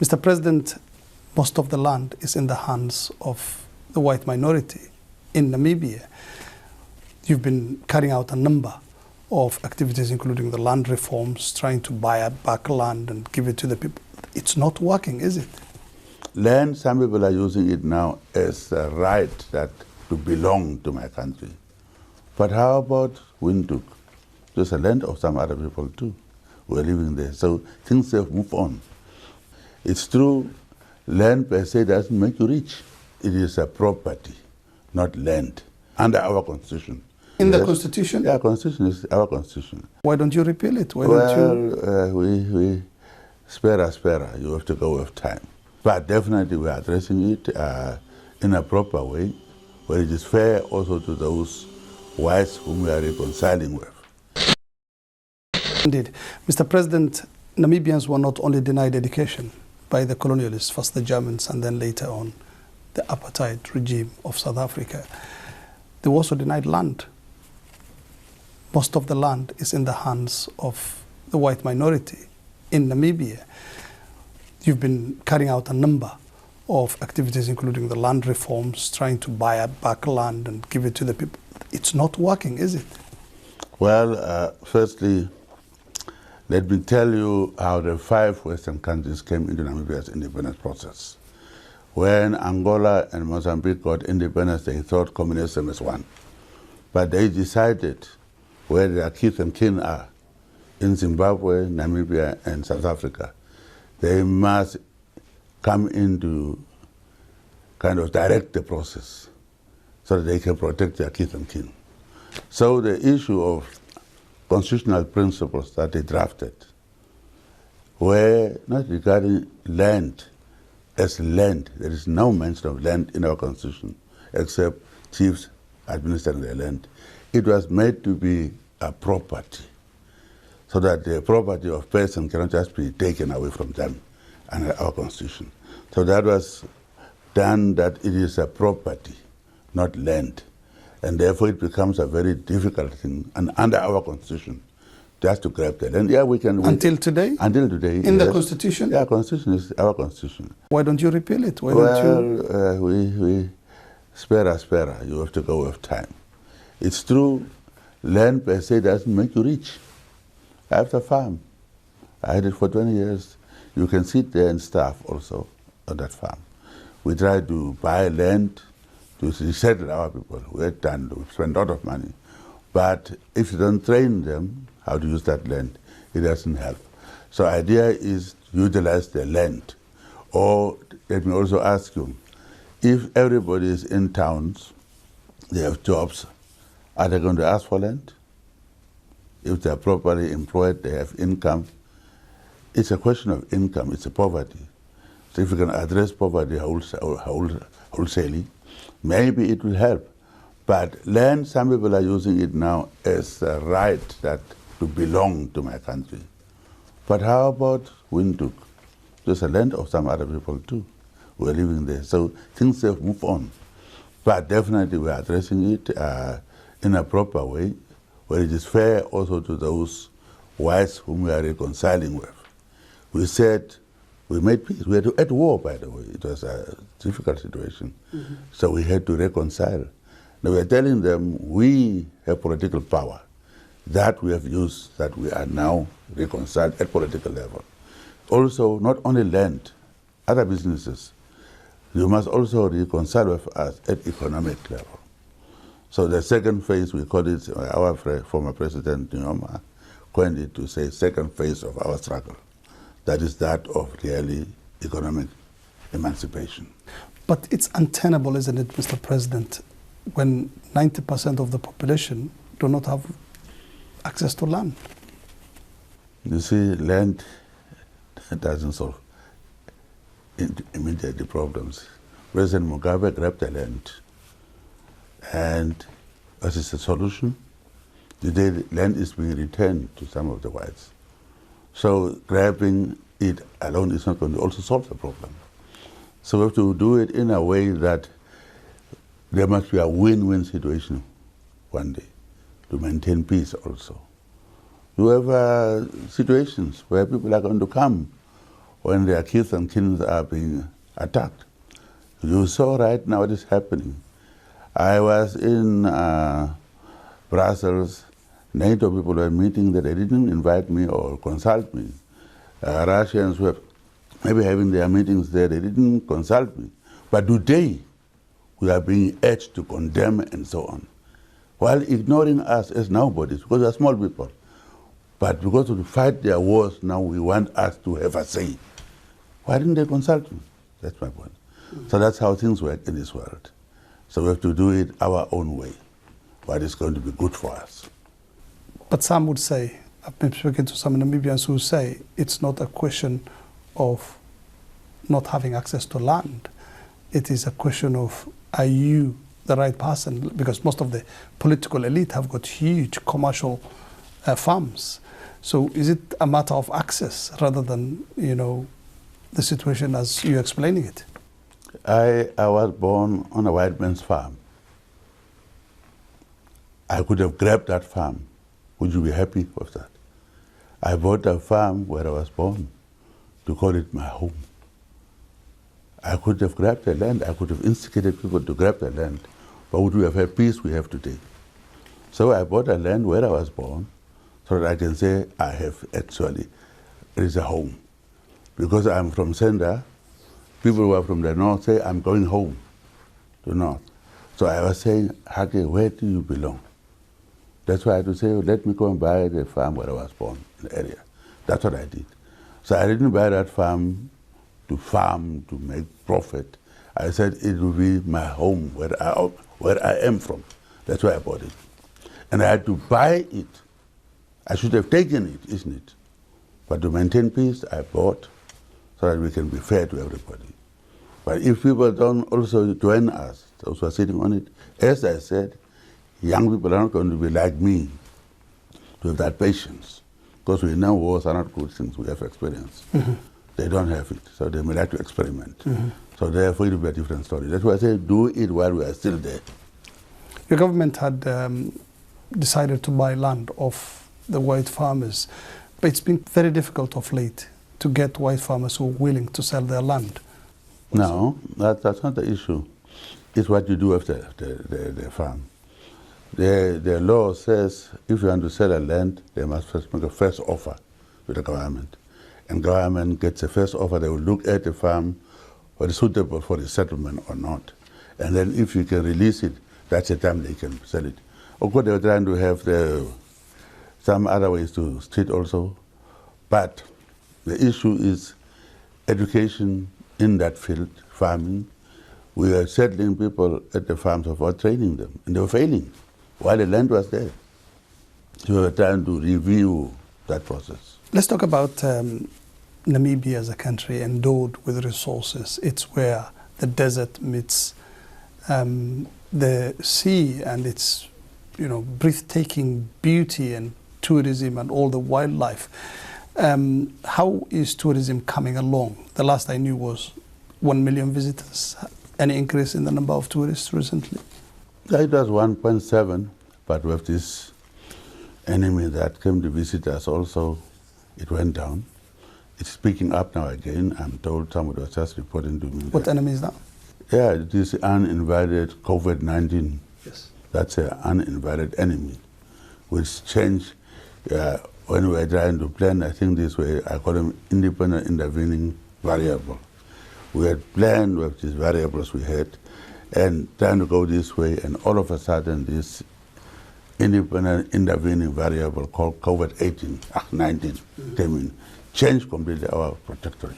Mr. President, most of the land is in the hands of the white minority in Namibia. You've been carrying out a number of activities, including the land reforms, trying to buy back land and give it to the people. It's not working, is it? Land, some people are using it now as a right that to belong to my country. But how about Windhoek? There's a land of some other people too who are living there. So things have moved on. It's true, land per se doesn't make you rich. It is a property, not land, under our constitution. In the constitution? Yeah, constitution is our constitution. Why don't you repeal it? Why don't you? We spera. You have to go with time. But definitely we are addressing it in a proper way, where it is fair also to those whites whom we are reconciling with. Indeed. Mr. President, Namibians were not only denied education by the colonialists, first the Germans and then later on the apartheid regime of South Africa. They were also denied land. Most of the land is in the hands of the white minority in Namibia. You've been carrying out a number of activities, including the land reforms, trying to buy back land and give it to the people. It's not working, is it? Well, firstly, let me tell you how the 5 Western countries came into Namibia's independence process. When Angola and Mozambique got independence, they thought communism was one. But they decided where their kith and kin are, in Zimbabwe, Namibia, and South Africa, they must come in to kind of direct the process so that they can protect their kith and kin. So the issue of constitutional principles that they drafted were not regarding land as land. There is no mention of land in our constitution except chiefs administering the land. It was made to be a property so that the property of person cannot just be taken away from them under our constitution. So that was done that it is a property, not land. And therefore it becomes a very difficult thing, and under our constitution, just to grab that. And yeah, we can... Until today? Until today, in the constitution? Yeah, constitution is our constitution. Why don't you repeal it? Why don't you... we spera. You have to go with time. It's true, land per se doesn't make you rich. I have a farm. I had it for 20 years. You can sit there and starve also on that farm. We try to buy land to resettle our people. We spend a lot of money. But if you don't train them how to use that land, it doesn't help. So the idea is to utilize the land. Or let me also ask you, if everybody is in towns, they have jobs, are they going to ask for land? If they are properly employed, they have income. It's a question of income, it's a poverty. So if you can address poverty wholesalely, maybe it will help. But land, some people are using it now as a right that to belong to my country. But how about Windhoek? There's a land of some other people too who are living there. So things have moved on. But definitely we are addressing it in a proper way, where it is fair also to those whites whom we are reconciling with. We said, we made peace. We were at war, by the way. It was a difficult situation. Mm-hmm. So we had to reconcile. Now we are telling them we have political power that we have used, that we are now reconciled at political level. Also, not only land, other businesses, you must also reconcile with us at economic level. So the second phase, we call it, our former President Nyoma coined it to say second phase of our struggle. That is that of really economic emancipation. But it's untenable, isn't it, Mr. President, when 90% of the population do not have access to land? You see, land doesn't solve immediately problems. President Mugabe grabbed the land, and as is the solution, today the land is being returned to some of the whites. So grabbing it alone is not going to also solve the problem. So we have to do it in a way that there must be a win-win one day to maintain peace also. You have situations where people are going to come when their kids and kins are being attacked. You saw right now what is happening. I was in Brussels. NATO people were meeting that they didn't invite me or consult me. Russians were maybe having their meetings there, they didn't consult me. But today, we are being urged to condemn and so on, while ignoring us as nobodies, because we are small people. But because to fight their wars now, we want us to have a say. Why didn't they consult me? That's my point. So that's how things work in this world. So we have to do it our own way, what is going to be good for us. But some would say, I've been speaking to some Namibians who say it's not a question of not having access to land. It is a question of, are you the right person? Because most of the political elite have got huge commercial farms. So is it a matter of access rather than, the situation as you're explaining it? I was born on a white man's farm. I could have grabbed that farm. Would you be happy with that? I bought a farm where I was born to call it my home. I could have grabbed the land. I could have instigated people to grab the land. But would we have had peace we have today? So I bought a land where I was born so that I can say I have actually, it is a home. Because I'm from Senda, people who are from the north say, I'm going home to north. So I was saying, Hake, where do you belong? That's why I had to say, let me go and buy the farm where I was born, in the area. That's what I did. So I didn't buy that farm to make profit. I said it will be my home, where I am from. That's why I bought it. And I had to buy it. I should have taken it, isn't it? But to maintain peace, I bought so that we can be fair to everybody. But if people don't also join us, those who are sitting on it, as I said, young people are not going to be like me to have that patience. Because we know wars are not good things we have experienced. Mm-hmm. They don't have it, so they may like to experiment. Mm-hmm. So therefore it will be a different story. That's why I say do it while we are still there. Your government had decided to buy land off the white farmers, but it's been very difficult of late to get white farmers who are willing to sell their land. No, that's not the issue. It's what you do after the farm. The law says if you want to sell a land, they must first make a first offer to the government. And government gets a first offer, they will look at the farm, whether it's suitable for the settlement or not. And then if you can release it, that's the time they can sell it. Of course, they were trying to have some other ways to street also. But the issue is education in that field, farming. We were settling people at the farms without training them, and they were failing while the land was there. So we were trying to review that process. Let's talk about Namibia as a country endowed with resources. It's where the desert meets the sea and its breathtaking beauty and tourism and all the wildlife. How is tourism coming along? The last I knew was 1 million visitors. Any increase in the number of tourists recently? It was 1.7, but with this enemy that came to visit us also, it went down. It's picking up now again. I'm told somebody was just reporting to me. What enemy is that? Yeah, it is uninvited COVID-19. Yes. That's an uninvited enemy, which changed when we were trying to plan, I think this way, I call them independent intervening variable. We had planned with these variables we had and trying to go this way, and all of a sudden this independent intervening variable called COVID-19 came in, changed completely our trajectory.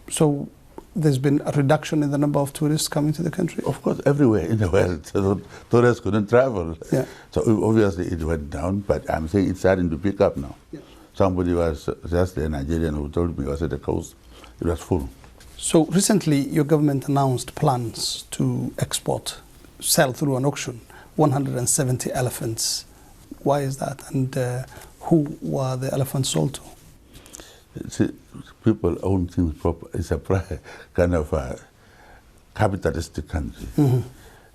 So there's been a reduction in the number of tourists coming to the country? Of course, everywhere in the world. So tourists couldn't travel. Yeah. So obviously it went down, but I'm saying it's starting to pick up now. Yeah. Somebody was just a Nigerian who told me, I was at the coast, it was full. So recently your government announced plans to sell through an auction, 170 elephants. Why is that? And who were the elephants sold to? See, people own things proper. It's a kind of a capitalistic country. Mm-hmm.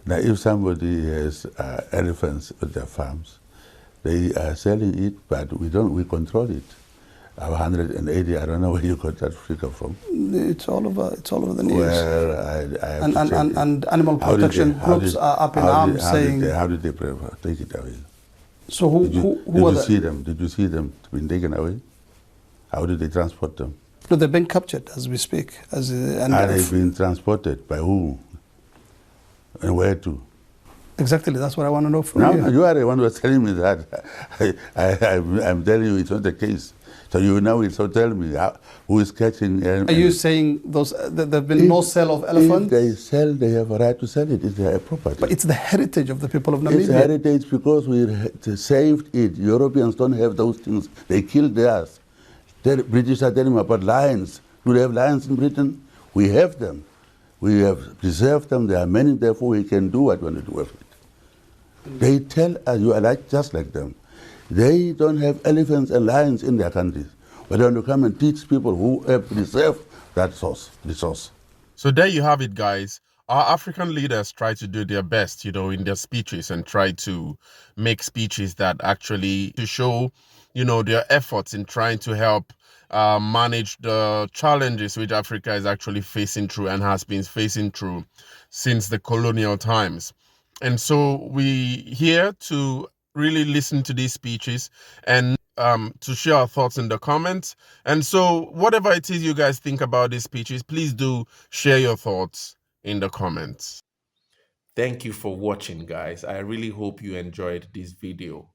Now, if somebody has elephants at their farms, they are selling it, but we control it. 180, I don't know where you got that figure from. It's all over the news. Well, I have to check it. And animal protection groups are up in arms saying. How did they take it away? So who are did you see them? Did you see them being taken away? How did they transport them? No, they've been captured as we speak. Are they being transported by who? And where to? Exactly, that's what I want to know from No, you. you are the one who was telling me that. I'm telling you it's not the case. So you now will so tell me who is catching. Are you saying there have been no sale of elephants? If they sell, they have a right to sell it. It's their property. But it's the heritage of the people of Namibia. It's heritage because we saved it. Europeans don't have those things. They killed theirs. The British are telling me about lions. Do they have lions in Britain? We have them. We have preserved them. There are many, therefore we can do what we want to do with it. They tell us you are just like them. They don't have elephants and lions in their countries. But they want to come and teach people who have preserved that resource. So there you have it, guys. Our African leaders try to do their best, in their speeches and try to make speeches that actually to show, their efforts in trying to help manage the challenges which Africa is actually facing through and has been facing through since the colonial times. And so we here to really listen to these speeches and to share our thoughts in the comments. And so whatever it is you guys think about these speeches, please do share your thoughts in the comments. Thank you for watching, guys. I really hope you enjoyed this video.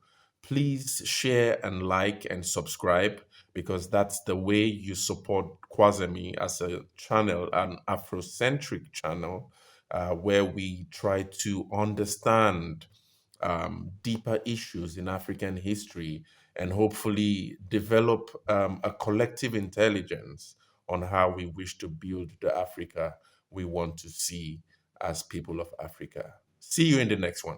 Please share and like and subscribe, because that's the way you support Kwazemi as a channel, an Afrocentric channel, where we try to understand deeper issues in African history and hopefully develop a collective intelligence on how we wish to build the Africa we want to see as people of Africa. See you in the next one.